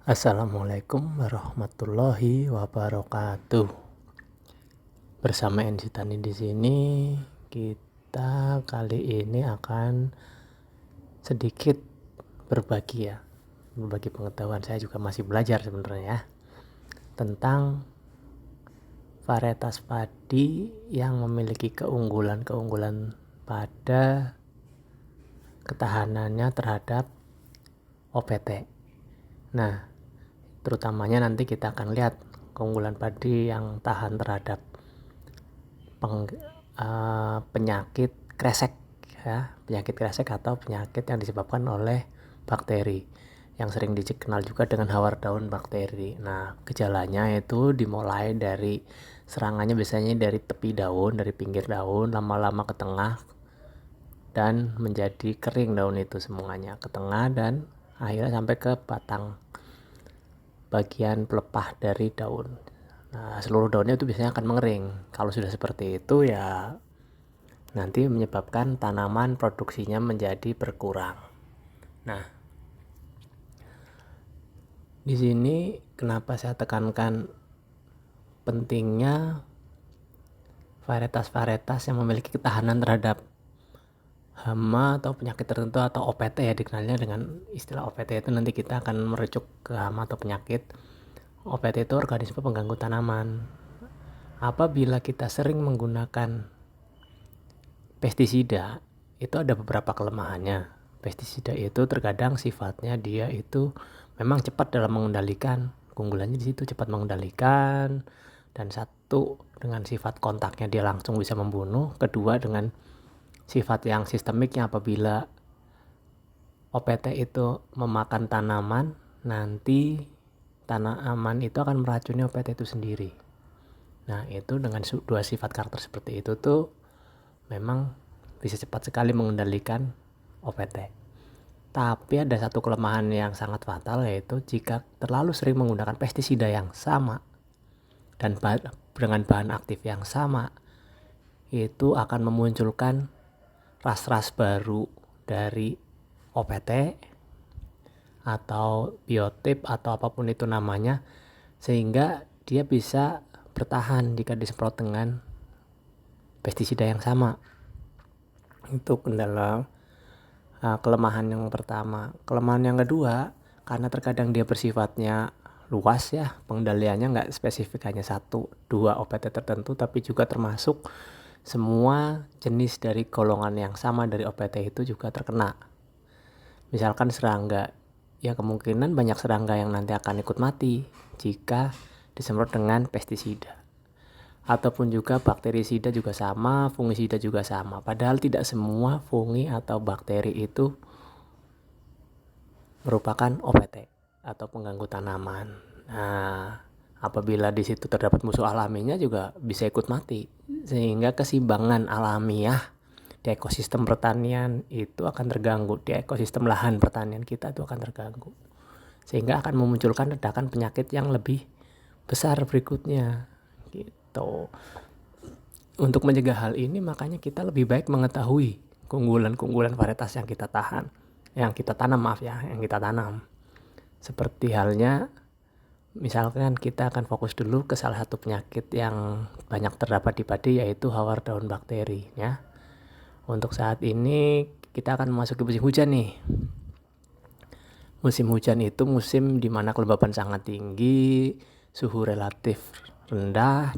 Assalamualaikum warahmatullahi wabarakatuh. Bersama Enzi Tani di sini, kita kali ini akan sedikit berbagi pengetahuan. Saya juga masih belajar sebenarnya ya, tentang varietas padi yang memiliki keunggulan pada ketahanannya terhadap OPT. Nah, terutamanya nanti kita akan lihat keunggulan padi yang tahan terhadap penyakit kresek ya, penyakit kresek atau penyakit yang disebabkan oleh bakteri yang sering dikenal juga dengan hawar daun bakteri. Nah, gejalanya itu dimulai dari serangannya biasanya dari tepi daun, dari pinggir daun, lama-lama ke tengah dan menjadi kering daun itu semuanya ke tengah dan akhirnya sampai ke batang bagian pelepah dari daun. Nah, seluruh daunnya itu biasanya akan mengering. Kalau sudah seperti itu ya nanti menyebabkan tanaman produksinya menjadi berkurang. Nah, di sini kenapa saya tekankan pentingnya varietas-varietas yang memiliki ketahanan terhadap hama atau penyakit tertentu atau OPT ya, dikenalnya dengan istilah OPT itu nanti kita akan merujuk ke hama atau penyakit. OPT itu organisme pengganggu tanaman. Apabila kita sering menggunakan pestisida, itu ada beberapa kelemahannya. Pestisida itu terkadang sifatnya dia itu memang cepat dalam mengendalikan. Keunggulannya di situ cepat mengendalikan, dan satu dengan sifat kontaknya dia langsung bisa membunuh. Kedua dengan sifat yang sistemiknya, apabila OPT itu memakan tanaman, nanti tanaman itu akan meracuni OPT itu sendiri. Nah, itu dengan dua sifat karakter seperti itu tuh memang bisa cepat sekali mengendalikan OPT. Tapi ada satu kelemahan yang sangat fatal, yaitu jika terlalu sering menggunakan pestisida yang sama dan dengan bahan aktif yang sama, itu akan memunculkan ras-ras baru dari OPT atau biotip atau apapun itu namanya, sehingga dia bisa bertahan jika disemprot dengan pestisida yang sama. Itu kendala kelemahan yang pertama. Kelemahan yang kedua, karena terkadang dia bersifatnya luas ya, pengendaliannya nggak spesifik hanya 1-2 OPT tertentu, tapi juga termasuk semua jenis dari golongan yang sama dari OPT itu juga terkena. Misalkan serangga, ya kemungkinan banyak serangga yang nanti akan ikut mati jika disemprot dengan pestisida. Ataupun juga bakterisida juga sama, fungisida juga sama. Padahal tidak semua fungi atau bakteri itu merupakan OPT atau pengganggu tanaman. Nah, apabila di situ terdapat musuh alaminya juga bisa ikut mati, sehingga keseimbangan alamiah di ekosistem pertanian itu akan terganggu, di ekosistem lahan pertanian kita itu akan terganggu, sehingga akan memunculkan ledakan penyakit yang lebih besar berikutnya gitu. Untuk mencegah hal ini, makanya kita lebih baik mengetahui keunggulan varietas yang kita tanam. Seperti halnya misalkan kita akan fokus dulu ke salah satu penyakit yang banyak terdapat di padi, yaitu hawar daun bakteri ya. Untuk saat ini kita akan memasuki musim hujan nih. Musim hujan itu musim di mana kelembapan sangat tinggi, suhu relatif rendah,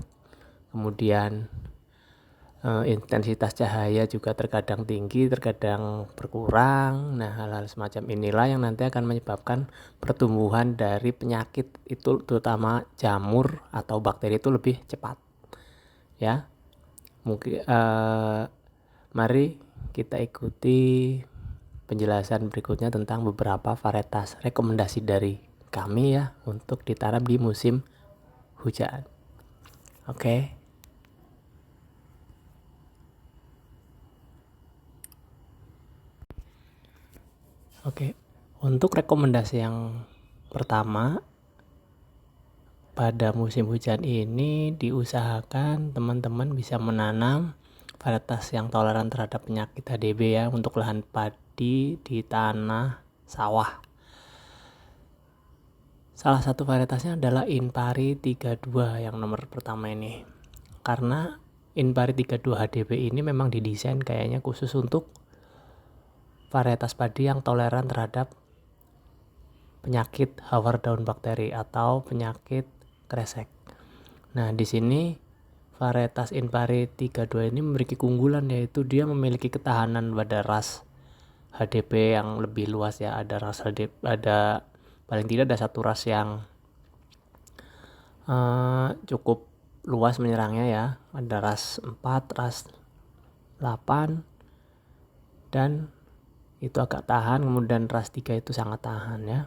kemudian intensitas cahaya juga terkadang tinggi, terkadang berkurang. Nah, hal-hal semacam inilah yang nanti akan menyebabkan pertumbuhan dari penyakit itu, terutama jamur atau bakteri itu lebih cepat. Ya, mungkin mari kita ikuti penjelasan berikutnya tentang beberapa varietas rekomendasi dari kami ya untuk ditanam di musim hujan. Oke. Oke, untuk rekomendasi yang pertama, pada musim hujan ini diusahakan teman-teman bisa menanam varietas yang toleran terhadap penyakit HDB ya, untuk lahan padi di tanah sawah. Salah satu varietasnya adalah Inpari 32 yang nomor pertama ini. Karena Inpari 32 HDP ini memang didesain kayaknya khusus untuk varietas padi yang toleran terhadap penyakit hawar daun bakteri atau penyakit kresek. Nah, di sini varietas Inpari 32 ini memiliki keunggulan, yaitu dia memiliki ketahanan pada ras HDP yang lebih luas ya. Ada ras HDP, ada paling tidak ada satu ras yang cukup luas menyerangnya ya. Ada ras 4, ras 8 dan itu agak tahan, kemudian ras 3 itu sangat tahan ya.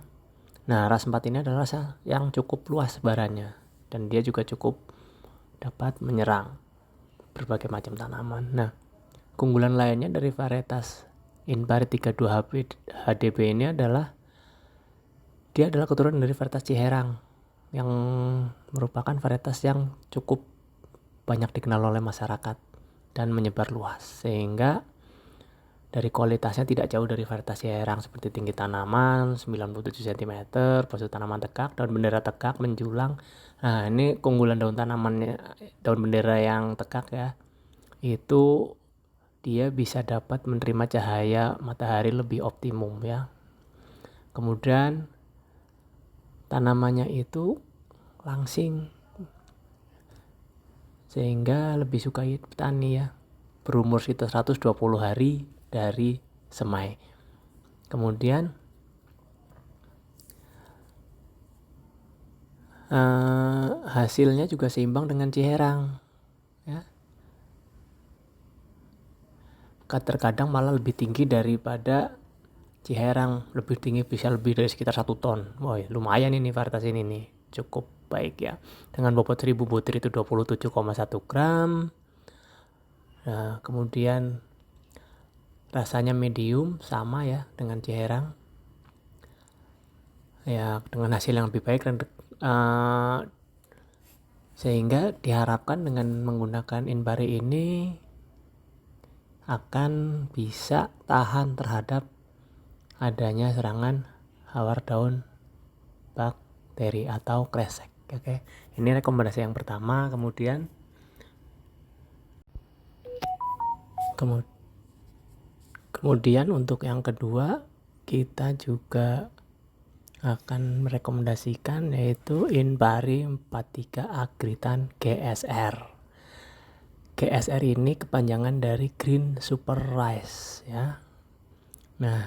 Nah, ras 4 ini adalah ras yang cukup luas sebarannya dan dia juga cukup dapat menyerang berbagai macam tanaman. Nah, keunggulan lainnya dari varietas Inpari 32 HDP ini adalah dia adalah keturunan dari varietas Ciherang yang merupakan varietas yang cukup banyak dikenal oleh masyarakat dan menyebar luas, sehingga dari kualitasnya tidak jauh dari varietas Ciherang, seperti tinggi tanaman 97 cm, postur tanaman tegak, daun bendera tegak menjulang. Nah, ini keunggulan daun tanamannya, daun bendera yang tegak ya, itu dia bisa dapat menerima cahaya matahari lebih optimum ya. Kemudian tanamannya itu langsing, sehingga lebih sukai petani ya. Berumur sekitar 120 hari dari semai. Kemudian hasilnya juga seimbang dengan Ciherang ya. Terkadang malah lebih tinggi daripada Ciherang, lebih tinggi, bisa lebih dari sekitar 1 ton. Wah, lumayan ini varietas ini nih, cukup baik ya. Dengan bobot 1000 butir itu 27,1 gram. Nah, kemudian rasanya medium, sama ya dengan Ciherang ya, dengan hasil yang lebih baik dan sehingga diharapkan dengan menggunakan Inpari ini akan bisa tahan terhadap adanya serangan hawar daun bakteri atau kresek. Oke, ini rekomendasi yang pertama. Kemudian untuk yang kedua, kita juga akan merekomendasikan yaitu Inpari 43 Agritan GSR. GSR ini kepanjangan dari Green Super Rice ya. Nah,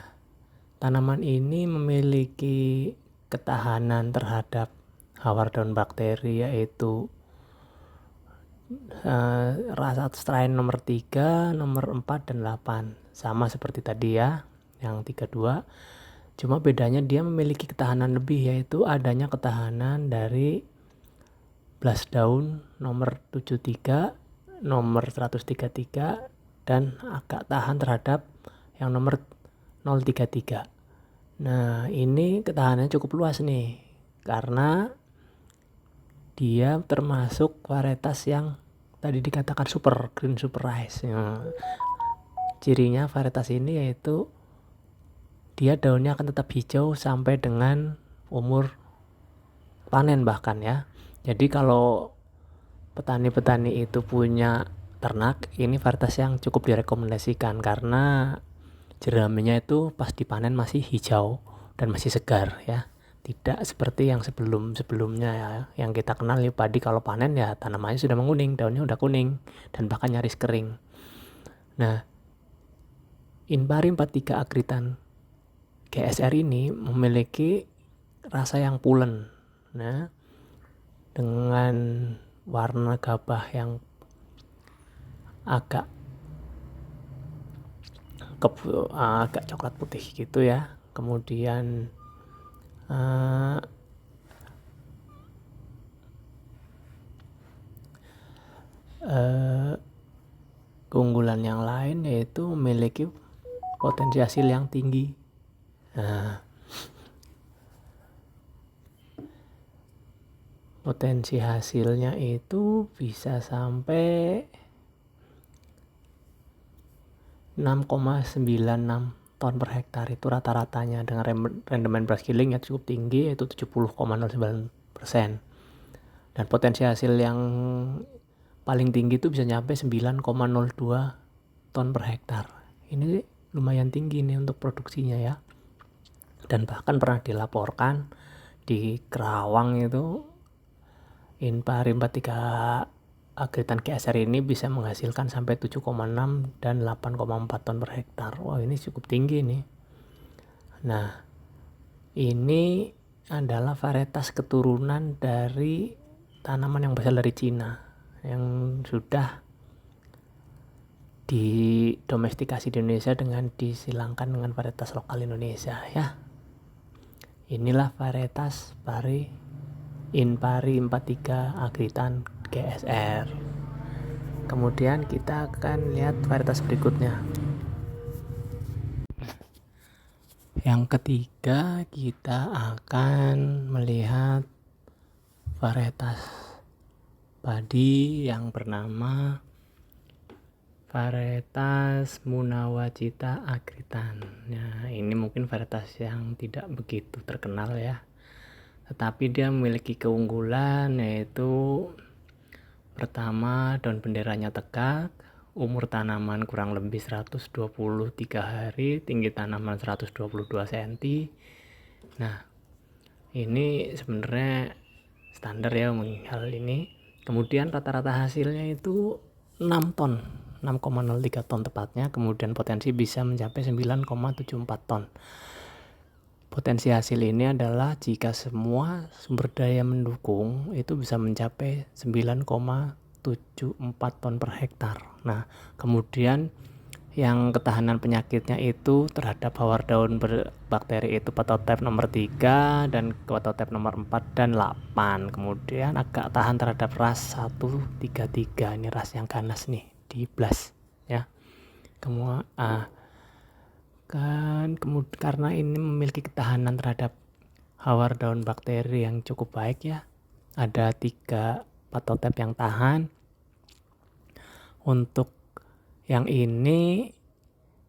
tanaman ini memiliki ketahanan terhadap hawar daun bakteri, yaitu rasa strain nomor 3, nomor 4, dan 8. Sama seperti tadi ya, yang 32. Cuma bedanya dia memiliki ketahanan lebih, yaitu adanya ketahanan dari blast daun nomor 73, nomor 133, dan agak tahan terhadap yang nomor 033. Nah, ini ketahanannya cukup luas nih, karena dia termasuk varietas yang tadi dikatakan Green Super Rice. Ya. Cirinya varietas ini yaitu dia daunnya akan tetap hijau sampai dengan umur panen bahkan ya. Jadi kalau petani-petani itu punya ternak, ini varietas yang cukup direkomendasikan karena jeraminya itu pas dipanen masih hijau dan masih segar ya. Tidak seperti yang sebelumnya ya, yang kita kenal ya, padi kalau panen ya tanamannya sudah menguning, daunnya udah kuning dan bahkan nyaris kering. Nah, Inpari 43 Agritan GSR ini memiliki rasa yang pulen. Nah, dengan warna gabah yang agak coklat putih gitu ya. Kemudian keunggulan yang lain yaitu memiliki potensi hasil yang tinggi. Potensi hasilnya itu bisa sampai 6,96 ton per hektar itu rata-ratanya, dengan rendemen brush killing yang cukup tinggi yaitu 70,09%. Dan potensi hasil yang paling tinggi itu bisa nyampe 9,02 ton per hektar. Ini lumayan tinggi nih untuk produksinya ya. Dan bahkan pernah dilaporkan di Kerawang itu Inpari 43 Agritan GSR ini bisa menghasilkan sampai 7,6 dan 8,4 ton per hektar. Wah, ini cukup tinggi nih. Nah, ini adalah varietas keturunan dari tanaman yang berasal dari Cina yang sudah didomestikasi di Indonesia dengan disilangkan dengan varietas lokal Indonesia ya. Inilah varietas Inpari 43 Agritan GSR. Kemudian kita akan lihat varietas berikutnya. Yang ketiga, kita akan melihat varietas padi yang bernama varietas Munawacita Agritan. Nah, ini mungkin varietas yang tidak begitu terkenal ya. Tetapi dia memiliki keunggulan, yaitu pertama, daun benderanya tegak, umur tanaman kurang lebih 123 hari, tinggi tanaman 122 cm. Nah, ini sebenarnya standar ya hal ini. Kemudian rata-rata hasilnya itu 6 ton, 6,03 ton tepatnya. Kemudian potensi bisa mencapai 9,74 ton. Potensi hasil ini adalah jika semua sumber daya mendukung itu bisa mencapai 9,74 ton per hektar. Nah, kemudian yang ketahanan penyakitnya itu terhadap hawar daun berbakteri itu Pathotype nomor 3 dan Pathotype nomor 4 dan 8. Kemudian agak tahan terhadap ras 133. Ini ras yang ganas nih di blast ya. Kemudian karena ini memiliki ketahanan terhadap hawar daun bakteri yang cukup baik ya. Ada 3 pathotype yang tahan. Untuk yang ini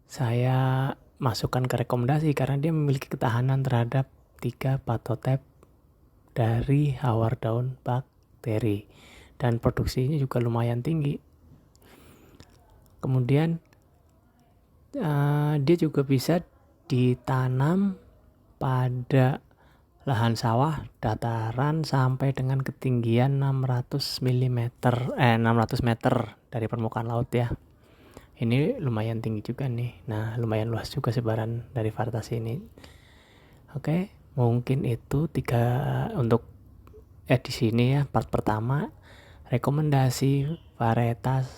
saya masukkan ke rekomendasi karena dia memiliki ketahanan terhadap 3 pathotype dari hawar daun bakteri dan produksinya juga lumayan tinggi. Kemudian dia juga bisa ditanam pada lahan sawah dataran sampai dengan ketinggian 600 meter dari permukaan laut ya. Ini lumayan tinggi juga nih. Nah, lumayan luas juga sebaran dari varietas ini. Oke, mungkin itu 3 untuk edisi ini ya, part pertama. Rekomendasi varietas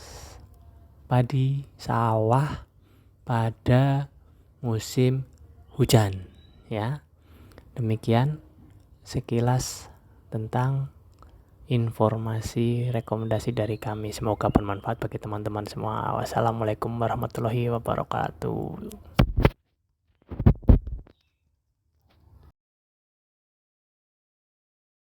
padi sawah pada musim hujan ya. Demikian sekilas tentang informasi rekomendasi dari kami. Semoga bermanfaat bagi teman-teman semua. Wassalamualaikum warahmatullahi wabarakatuh.